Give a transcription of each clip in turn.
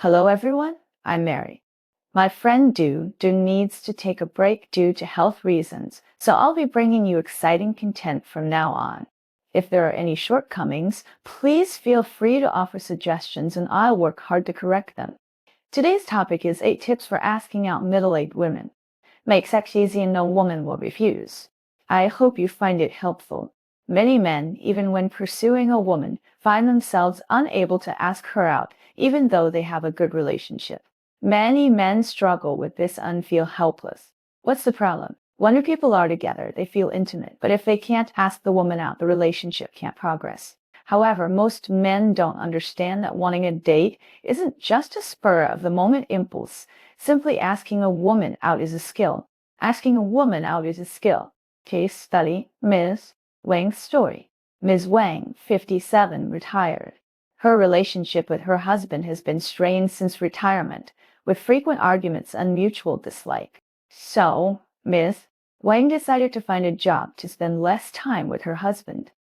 Hello everyone, I'm Mary. My friend Doudou needs to take a break due to health reasons, so I'll be bringing you exciting content from now on. If there are any shortcomings, please feel free to offer suggestions and I'll work hard to correct them. Today's topic is 8 tips for asking out middle-aged women. Make sex easy and no woman will refuse. I hope you find it helpful. Many men, even when pursuing a woman, find themselves unable to ask her out, even though they have a good relationship. Many men struggle with this and feel helpless. What's the problem? When two people are together, they feel intimate, but if they can't ask the woman out, the relationship can't progress. However, most men don't understand that wanting a date isn't just a spur-of-the-moment impulse. Simply asking a woman out is a skill. Asking a woman out is a skill. Case study, Ms. Wang's story. Ms. Wang, 57, retired. Her relationship with her husband has been strained since retirement, with frequent arguments and mutual dislike. So, Ms. Wang decided to find a job to spend less time with her husband.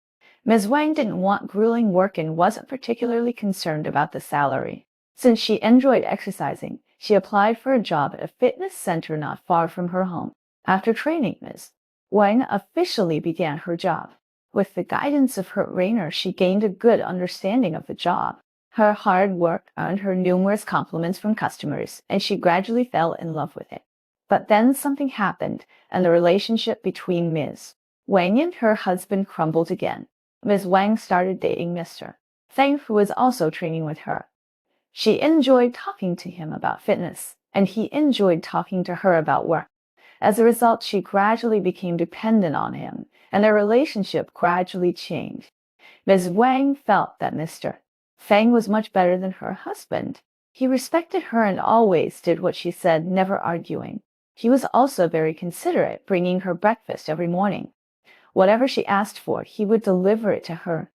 Ms. Wang didn't want grueling work and wasn't particularly concerned about the salary. Since she enjoyed exercising, she applied for a job at a fitness center not far from her home. After training, Ms. Wang officially began her job. With the guidance of her trainer, she gained a good understanding of the job. Her hard work earned her numerous compliments from customers, and she gradually fell in love with it. But then something happened, and the relationship between Ms. Wang and her husband crumbled again. Ms. Wang started dating Mr. Feng, who was also training with her. She enjoyed talking to him about fitness, and he enjoyed talking to her about work. As a result, she gradually became dependent on him, and their relationship gradually changed. Ms. Wang felt that Mr. Feng was much better than her husband. He respected her and always did what she said, never arguing. He was also very considerate, bringing her breakfast every morning. Whatever she asked for, he would deliver it to her.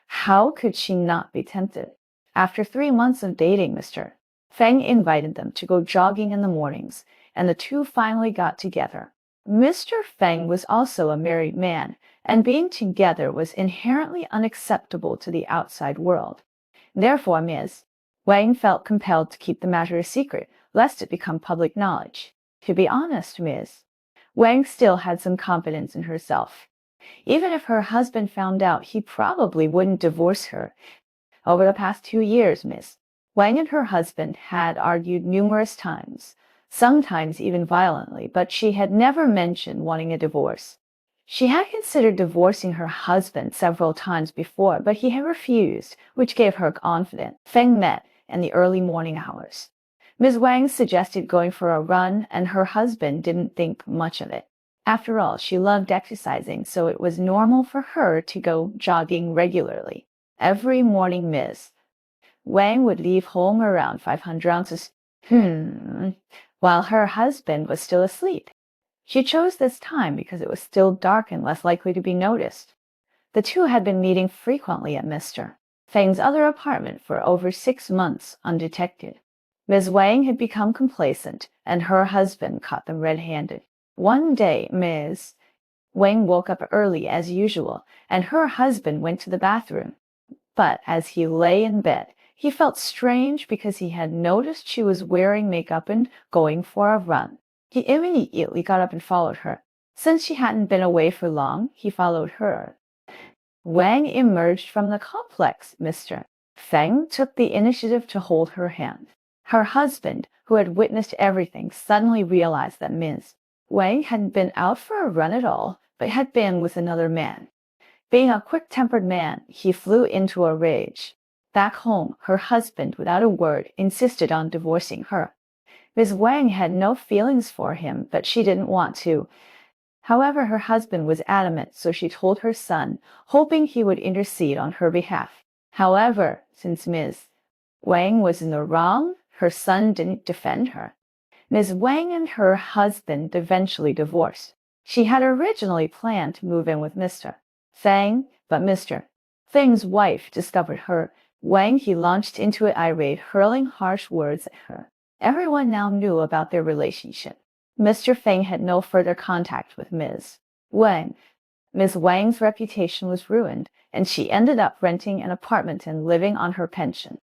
How could she not be tempted? After 3 months of dating Mr. Feng invited them to go jogging in the mornings, and the two finally got together. Mr. Feng was also a married man, and being together was inherently unacceptable to the outside world. Therefore, Ms. Wang felt compelled to keep the matter a secret, lest it become public knowledge. To be honest, Ms. Wang still had some confidence in herself. Even if her husband found out, he probably wouldn't divorce her. Over the past 2 years, Ms. Wang and her husband had argued numerous times, sometimes even violently, but she had never mentioned wanting a divorce. She had considered divorcing her husband several times before, but he had refused, which gave her confidence. Feng met in the early morning hours. Ms. Wang suggested going for a run, and her husband didn't think much of it. After all, she loved exercising, so it was normal for her to go jogging regularly. Every morning, Ms. Wang would leave home around 500 ounces, while her husband was still asleep. She chose this time because it was still dark and less likely to be noticed. The two had been meeting frequently at Mr. Feng's other apartment for over 6 months undetected. Ms. Wang had become complacent, and her husband caught them red-handed. One day, Ms. Wang woke up early as usual, and her husband went to the bathroom. But as he lay in bed, he felt strange because he had noticed she was wearing makeup and going for a run. He immediately got up and followed her. Since she hadn't been away for long, he followed her. Wang emerged from the complex. Mr. Feng took the initiative to hold her hand. Her husband, who had witnessed everything, suddenly realized that Ms. Wang hadn't been out for a run at all, but had been with another man. Being a quick-tempered man, he flew into a rage. Back home, her husband, without a word, insisted on divorcing her. Ms. Wang had no feelings for him, but she didn't want to. However, her husband was adamant, so she told her son, hoping he would intercede on her behalf. However, since Ms. Wang was in the wrong, her son didn't defend her. Ms. Wang and her husband eventually divorced. She had originally planned to move in with Mr. Feng, but Mr. Feng's wife discovered her. Wang he launched into it irate, hurling harsh words at her. Everyone now knew about their relationship. Mr. Feng had no further contact with Ms. Wang. Ms. Wang's reputation was ruined, and she ended up renting an apartment and living on her pension.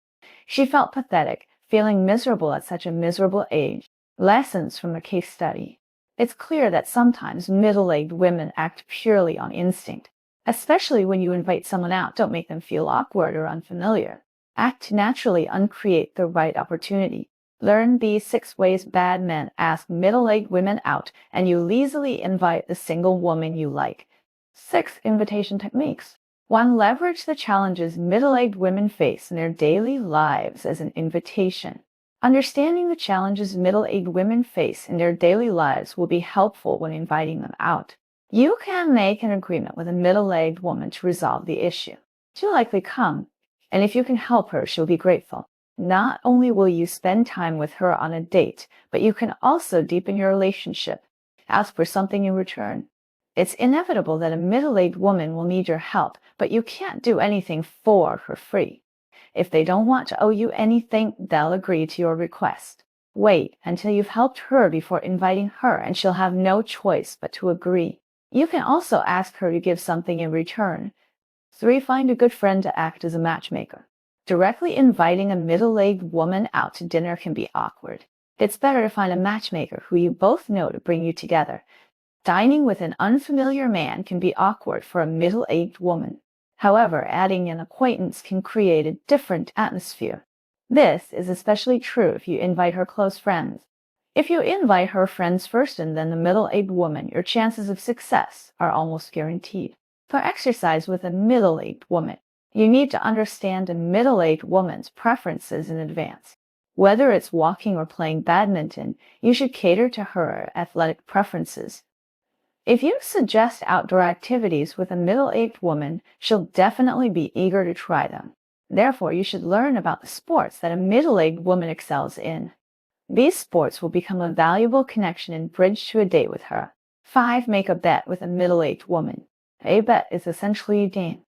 She felt pathetic, feeling miserable at such a miserable age. Lessons from a case study. It's clear that sometimes middle-aged women act purely on instinct. Especially when you invite someone out, don't make them feel awkward or unfamiliar. Act naturally and create the right opportunity. Learn these 6 ways bad men ask middle-aged women out, and you'll easily invite the single woman you like. 6 invitation techniques. 1. Leverage the challenges middle-aged women face in their daily lives as an invitation. Understanding the challenges middle-aged women face in their daily lives will be helpful when inviting them out. You can make an agreement with a middle-aged woman to resolve the issue. She'll likely come, and if you can help her, she'll be grateful. Not only will you spend time with her on a date, but you can also deepen your relationship. Ask for something in return. It's inevitable that a middle-aged woman will need your help, but you can't do anything for her free. If they don't want to owe you anything, they'll agree to your request. Wait until you've helped her before inviting her, and she'll have no choice but to agree. You can also ask her to give something in return. 3. Find a good friend to act as a matchmaker. Directly inviting a middle-aged woman out to dinner can be awkward. It's better to find a matchmaker who you both know to bring you together. Dining with an unfamiliar man can be awkward for a middle-aged woman. However, adding an acquaintance can create a different atmosphere. This is especially true if you invite her close friends. If you invite her friends first and then the middle-aged woman, your chances of success are almost guaranteed. For exercise with a middle-aged woman, you need to understand a middle-aged woman's preferences in advance. Whether it's walking or playing badminton, you should cater to her athletic preferences. If you suggest outdoor activities with a middle-aged woman, she'll definitely be eager to try them. Therefore, you should learn about the sports that a middle-aged woman excels in. These sports will become a valuable connection and bridge to a date with her. 5. Make a bet with a middle-aged woman. A bet is essentially a game.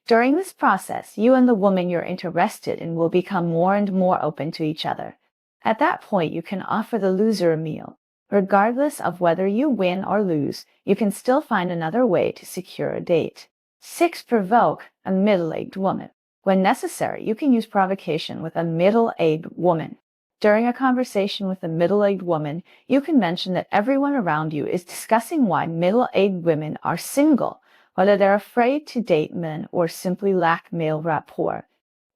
During this process, you and the woman you're interested in will become more and more open to each other. At that point, you can offer the loser a meal. Regardless of whether you win or lose, you can still find another way to secure a date. 6. Provoke a middle-aged woman. When necessary, you can use provocation with a middle-aged woman. During a conversation with a middle-aged woman, you can mention that everyone around you is discussing why middle-aged women are single, whether they're afraid to date men or simply lack male rapport.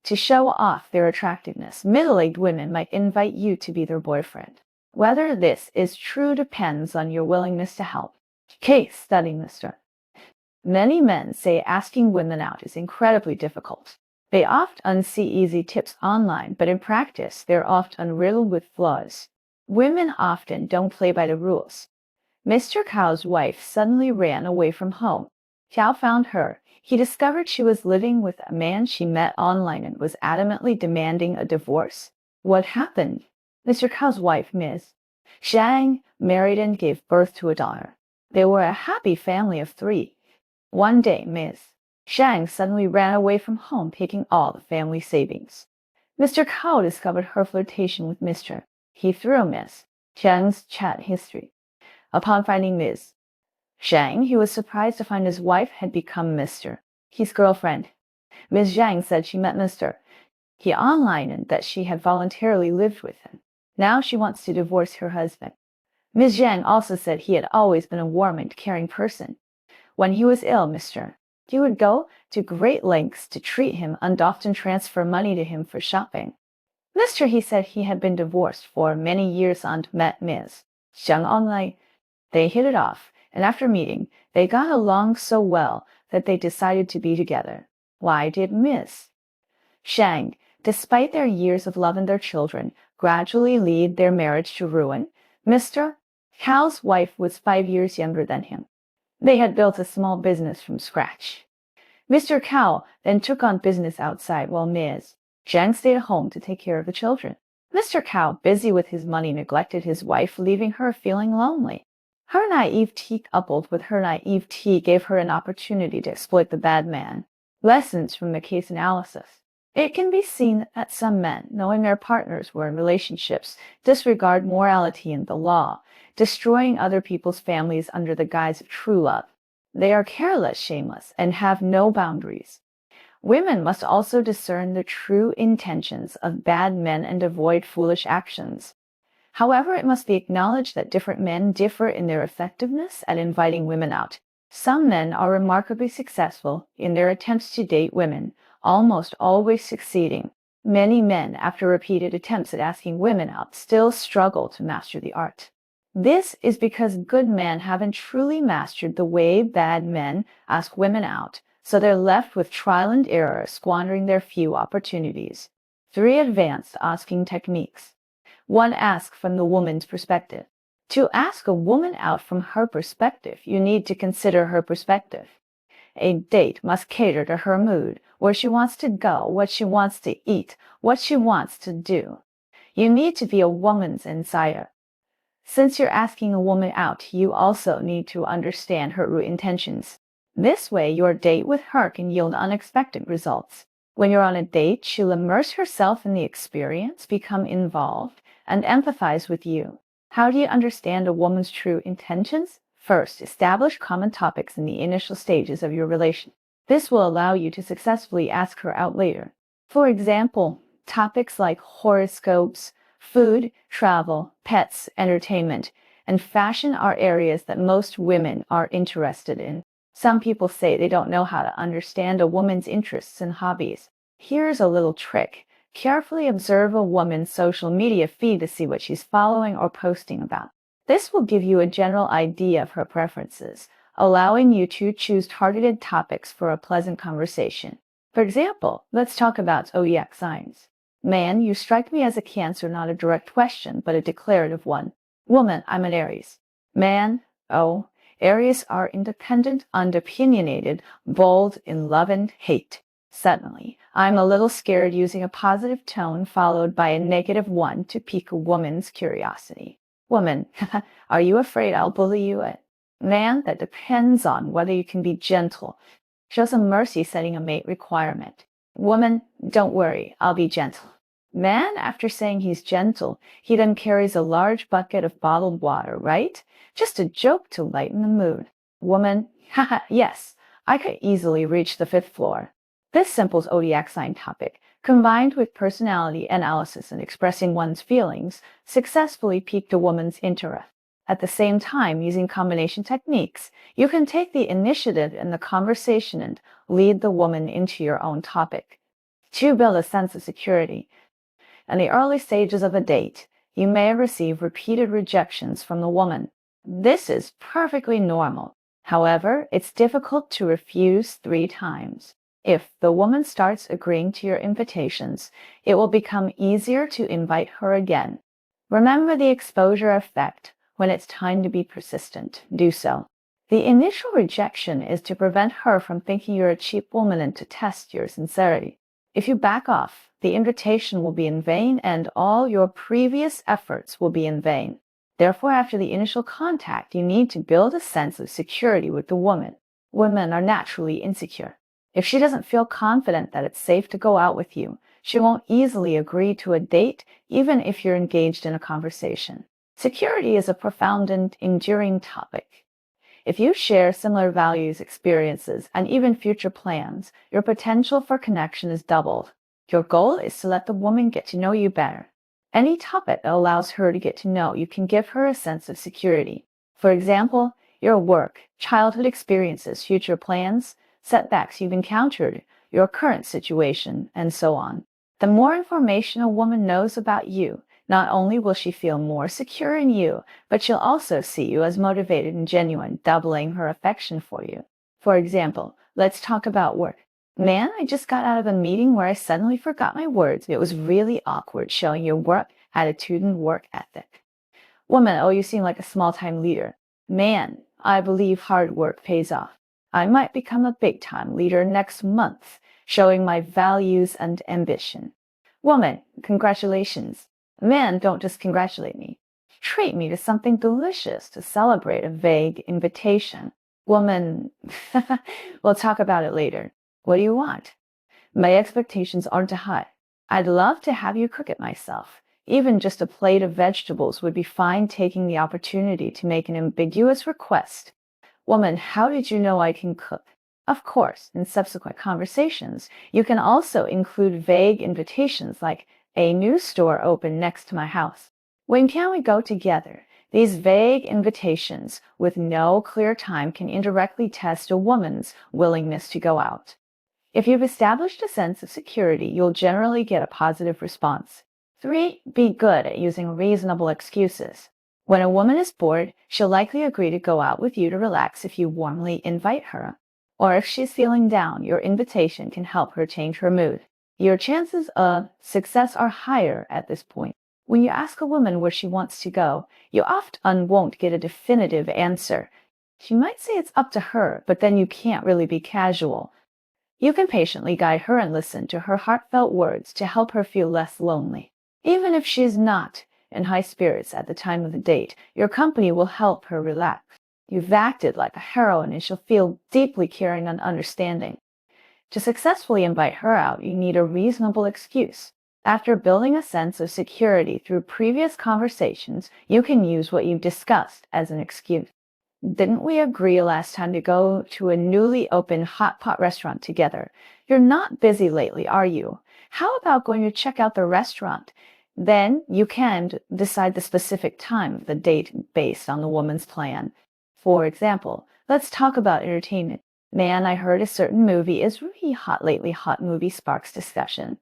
To show off their attractiveness, middle-aged women might invite you to be their boyfriend. Whether this is true depends on your willingness to help. Case study, Mr. Many men say asking women out is incredibly difficult. They often see easy tips online, but in practice, they're often riddled with flaws. Women often don't play by the rules. Mr. Cao's wife suddenly ran away from home. Cao found her. He discovered she was living with a man she met online and was adamantly demanding a divorce. What happened? Mr. Cao's wife, Ms. Zhang, married and gave birth to a daughter. They were a happy family of 3. One day, Ms. Zhang suddenly ran away from home, taking all the family savings. Mr. Cao discovered her flirtation with Mr. He through Ms. Zhang's chat history. Upon finding Ms. Zhang, he was surprised to find his wife had become Mr. He's girlfriend. Ms. Zhang said she met Mr. He online and that she had voluntarily lived with him. Now she wants to divorce her husband. Ms. Zhang also said he had always been a warm and caring person. When he was ill, Mr. He would go to great lengths to treat him and often transfer money to him for shopping. Mr. He said he had been divorced for many years and met Ms. Zhang online. They hit it off, and after meeting, they got along so well that they decided to be together. Why did Ms. Zhang, despite their years of love and their children, gradually lead their marriage to ruin? Mr. Cao's wife was 5 years younger than him. They had built a small business from scratch. Mr. Cao then took on business outside while Ms. Zhang stayed at home to take care of the children. Mr. Cao, busy with his money, neglected his wife, leaving her feeling lonely. Her naivety coupled with her naivety gave her an opportunity to exploit the bad man. Lessons from the case analysis. It can be seen that some men, knowing their partners were in relationships, disregard morality and the law, destroying other people's families under the guise of true love. They are careless, shameless, and have no boundaries. Women must also discern the true intentions of bad men and avoid foolish actions. However, it must be acknowledged that different men differ in their effectiveness at inviting women out. Some men are remarkably successful in their attempts to date women, almost always succeeding. Many men, after repeated attempts at asking women out, still struggle to master the art. This is because good men haven't truly mastered the way bad men ask women out, so they're left with trial and error, squandering their few opportunities. 3 advanced asking techniques. 1. Ask from the woman's perspective. To ask a woman out from her perspective, you need to consider her perspective. A date must cater to her mood, where she wants to go, what she wants to eat, what she wants to do. You need to be a woman's insider. Since you're asking a woman out, you also need to understand her intentions. This way, your date with her can yield unexpected results. When you're on a date, she'll immerse herself in the experience, become involved, and empathize with you. How do you understand a woman's true intentions? First, establish common topics in the initial stages of your relation. This will allow you to successfully ask her out later. For example, topics like horoscopes, food, travel, pets, entertainment, and fashion are areas that most women are interested in. Some people say they don't know how to understand a woman's interests and hobbies. Here's a little trick. Carefully observe a woman's social media feed to see what she's following or posting about. This will give you a general idea of her preferences, allowing you to choose targeted topics for a pleasant conversation. For example, let's talk about zodiac signs. Man, you strike me as a Cancer, not a direct question, but a declarative one. Woman, I'm an Aries. Man, oh, Aries are independent, unopinionated, bold in love and hate. Suddenly, I'm a little scared, using a positive tone followed by a negative one to pique a woman's curiosity. Woman, are you afraid I'll bully you? Man, that depends on whether you can be gentle. Show some mercy setting a mate requirement. Woman, don't worry, I'll be gentle. Man, after saying he's gentle, he then carries a large bucket of bottled water, right? Just a joke to lighten the mood. Woman, haha, yes, I could easily reach the 5th floor. This simple zodiac sign topic, combined with personality analysis and expressing one's feelings, successfully piqued a woman's interest. At the same time, using combination techniques, you can take the initiative in the conversation and lead the woman into your own topic. 2. Build a sense of security. In the early stages of a date, you may receive repeated rejections from the woman. This is perfectly normal. However, it's difficult to refuse 3 times. If the woman starts agreeing to your invitations, it will become easier to invite her again. Remember the exposure effect. When it's time to be persistent, do so. The initial rejection is to prevent her from thinking you're a cheap woman and to test your sincerity. If you back off, the invitation will be in vain and all your previous efforts will be in vain. Therefore, after the initial contact, you need to build a sense of security with the woman. Women are naturally insecure. If she doesn't feel confident that it's safe to go out with you, she won't easily agree to a date, even if you're engaged in a conversation. Security is a profound and enduring topic. If you share similar values, experiences, and even future plans, your potential for connection is doubled. Your goal is to let the woman get to know you better. Any topic that allows her to get to know you can give her a sense of security. For example, your work, childhood experiences, future plans, setbacks you've encountered, your current situation, and so on. The more information a woman knows about you, not only will she feel more secure in you, but she'll also see you as motivated and genuine, doubling her affection for you. For example, let's talk about work. Man, I just got out of a meeting where I suddenly forgot my words. It was really awkward, showing your work attitude and work ethic. Woman, oh, you seem like a small-time leader. Man, I believe hard work pays off. I might become a big-time leader next month, showing my values and ambition. Woman, congratulations. Man, don't just congratulate me. Treat me to something delicious to celebrate a vague invitation. Woman, we'll talk about it later. What do you want? My expectations aren't high. I'd love to have you cook it myself. Even just a plate of vegetables would be fine, taking the opportunity to make an ambiguous request. Woman, how did you know I can cook? Of course, in subsequent conversations, you can also include vague invitations like, a new store opened next to my house. When can we go together? These vague invitations with no clear time can indirectly test a woman's willingness to go out. If you've established a sense of security, you'll generally get a positive response. 3. Be good at using reasonable excuses. When a woman is bored, she'll likely agree to go out with you to relax if you warmly invite her. Or if she's feeling down, your invitation can help her change her mood. Your chances of success are higher at this point. When you ask a woman where she wants to go, you often won't get a definitive answer. She might say it's up to her, but then you can't really be casual. You can patiently guide her and listen to her heartfelt words to help her feel less lonely. Even if she's not in high spirits at the time of the date, your company will help her relax. You've acted like a heroine and she'll feel deeply caring and understanding. To successfully invite her out, you need a reasonable excuse. After building a sense of security through previous conversations, you can use what you've discussed as an excuse. Didn't we agree last time to go to a newly opened hot pot restaurant together? You're not busy lately, are you? How about going to check out the restaurant? Then you can decide the specific time of the date based on the woman's plan. For example, let's talk about entertainment. Man, I heard a certain movie is really hot lately. Hot movie sparks discussion.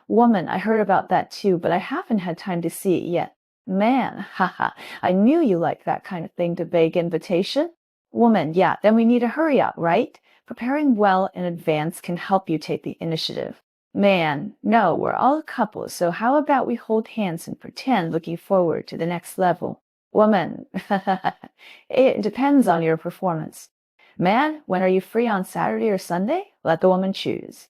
Woman, I heard about that too, but I haven't had time to see it yet. Man, haha, I knew you liked that kind of thing to beg invitation. Woman, yeah, then we need to hurry up, right? Preparing well in advance can help you take the initiative. Man, no, we're all couples, so how about we hold hands and pretend looking forward to the next level? Woman, it depends on your performance. Man, when are you free on Saturday or Sunday? Let the woman choose.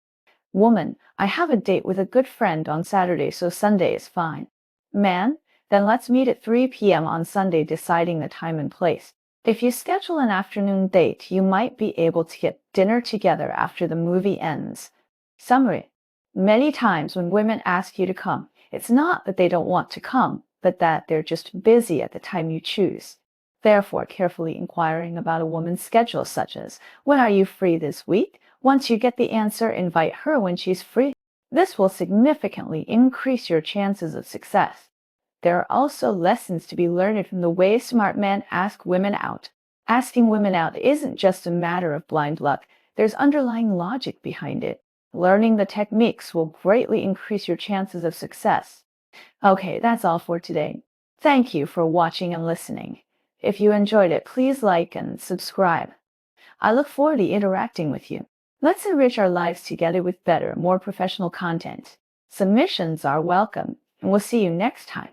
Woman, I have a date with a good friend on Saturday, so Sunday is fine. Man, then let's meet at 3 p.m. on Sunday, deciding the time and place. If you schedule an afternoon date, you might be able to get dinner together after the movie ends. Summary. Many times when women ask you to come, it's not that they don't want to come, but that they're just busy at the time you choose. Therefore, carefully inquiring about a woman's schedule, such as, when are you free this week? Once you get the answer, invite her when she's free. This will significantly increase your chances of success. There are also lessons to be learned from the way smart men ask women out. Asking women out isn't just a matter of blind luck. There's underlying logic behind it. Learning the techniques will greatly increase your chances of success. Okay, that's all for today. Thank you for watching and listening. If you enjoyed it, please like and subscribe. I look forward to interacting with you. Let's enrich our lives together with better, more professional content. Submissions are welcome, and we'll see you next time.